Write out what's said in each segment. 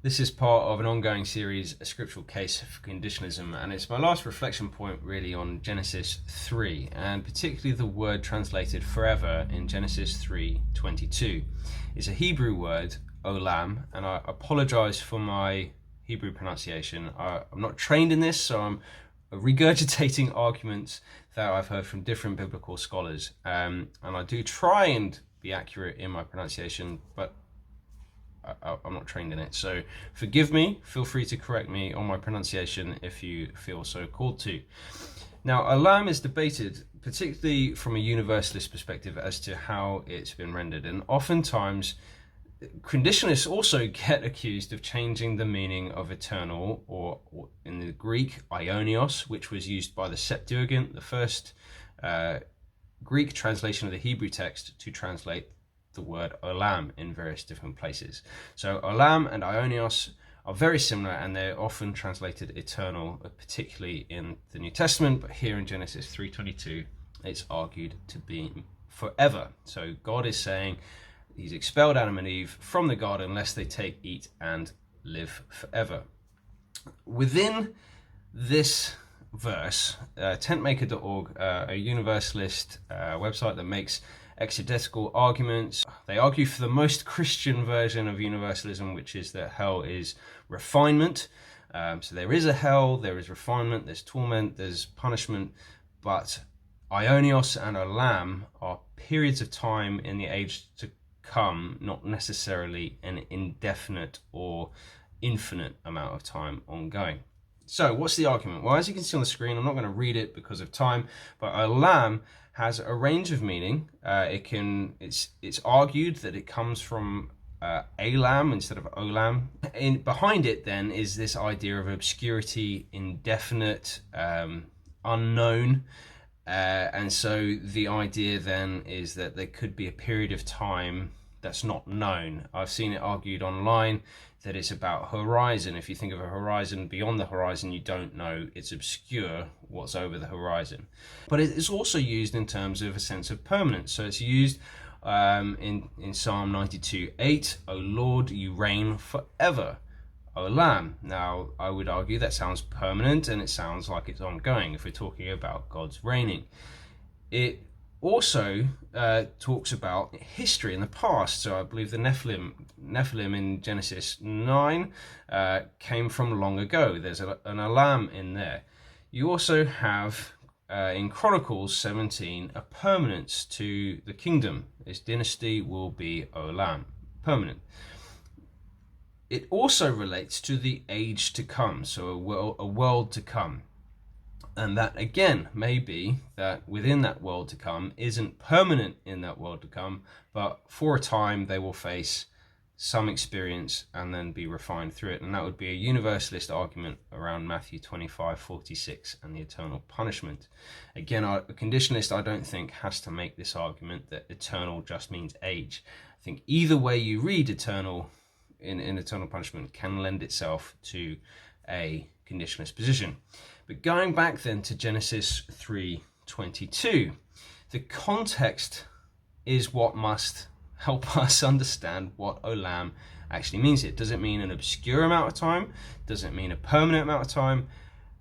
This is part of an ongoing series, A Scriptural Case for Conditionalism, and it's my last reflection point really on Genesis 3, and particularly the word translated forever in Genesis 3:22. It's a Hebrew word, Olam, and I apologize for my Hebrew pronunciation. I'm not trained in this, so I'm regurgitating arguments that I've heard from different biblical scholars, and I do try and be accurate in my pronunciation, but I'm not trained in it, so forgive me. Feel free to correct me on my pronunciation if you feel so called to. Now, Olam is debated, particularly from a universalist perspective, as to how it's been rendered, and oftentimes conditionalists also get accused of changing the meaning of eternal, or in the Greek, aionios, which was used by the Septuagint, the first Greek translation of the Hebrew text, to translate the word Olam in various different places. So Olam and aionios are very similar, and they're often translated eternal, particularly in the New Testament, but here in Genesis 3:22 it's argued to be forever. So God is saying he's expelled Adam and Eve from the garden lest they take, eat, and live forever. Within this verse, tentmaker.org, a universalist website that makes exegetical arguments. They argue for the most Christian version of universalism, which is that hell is refinement. So there is a hell, there is refinement, there's torment, there's punishment, but aionios and olam are periods of time in the age to come, not necessarily an indefinite or infinite amount of time ongoing. So what's the argument? Well, as you can see on the screen, I'm not going to read it because of time, but olam has a range of meaning. It's argued that it comes from Elam instead of Olam. Behind it then is this idea of obscurity, indefinite, unknown, and so the idea then is that there could be a period of time that's not known. I've seen it argued online that it's about horizon. If you think of a horizon beyond the horizon, you don't know, it's obscure what's over the horizon. But it's also used in terms of a sense of permanence. So it's used in Psalm 92:8, O Lord, you reign forever. Olam. Now, I would argue that sounds permanent, and it sounds like it's ongoing if we're talking about God's reigning. It also talks about history in the past. So I believe the Nephilim in Genesis 9 came from long ago. There's an Olam in there. You also have in Chronicles 17 a permanence to the kingdom. This dynasty will be Olam, permanent. It also relates to the age to come, so a world to come. And that again may be that within that world to come isn't permanent in that world to come, but for a time they will face some experience and then be refined through it. And that would be a universalist argument around Matthew 25:46 and the eternal punishment. Again, a conditionalist, I don't think, has to make this argument that eternal just means age. I think either way you read eternal in eternal punishment can lend itself to a conditionalist position. But going back then to Genesis 3:22, the context is what must help us understand what Olam actually means. Does it mean an obscure amount of time? Does it mean a permanent amount of time?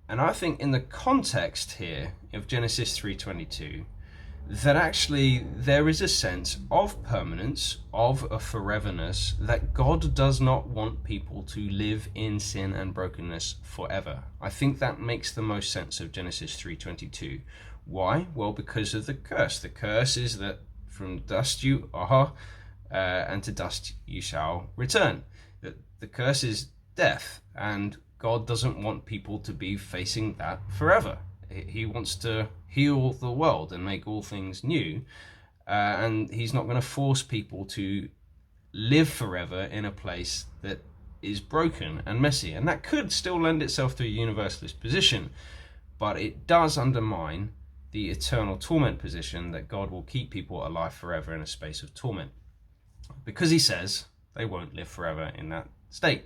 And I think in the context here of Genesis 3:22, that actually there is a sense of permanence, of a foreverness, that God does not want people to live in sin and brokenness forever. I think that makes the most sense of Genesis 3:22. Why? Well, because of the curse. The curse is that from dust you are, and to dust you shall return. The curse is death, and God doesn't want people to be facing that forever. He wants to heal the world and make all things new, and he's not going to force people to live forever in a place that is broken and messy. And that could still lend itself to a universalist position, but it does undermine the eternal torment position that God will keep people alive forever in a space of torment, because he says they won't live forever in that state.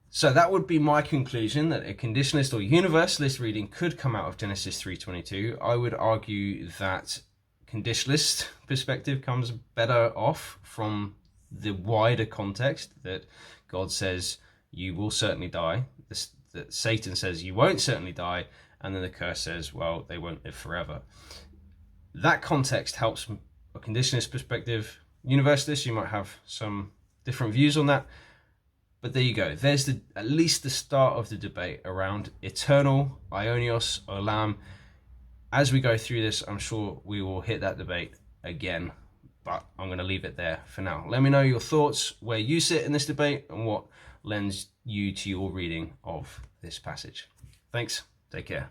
So that would be my conclusion, that a conditionalist or universalist reading could come out of Genesis 3:22. I would argue that conditionalist perspective comes better off from the wider context, that God says you will certainly die. That Satan says you won't certainly die, and then the curse says, well, they won't live forever. That context helps from a conditionalist perspective. Universalists, you might have some different views on that, but there you go. There's at least the start of the debate around eternal, Ionios, Olam. As we go through this, I'm sure we will hit that debate again, but I'm going to leave it there for now. Let me know your thoughts, where you sit in this debate, and what lends you to your reading of this passage. Thanks. Take care.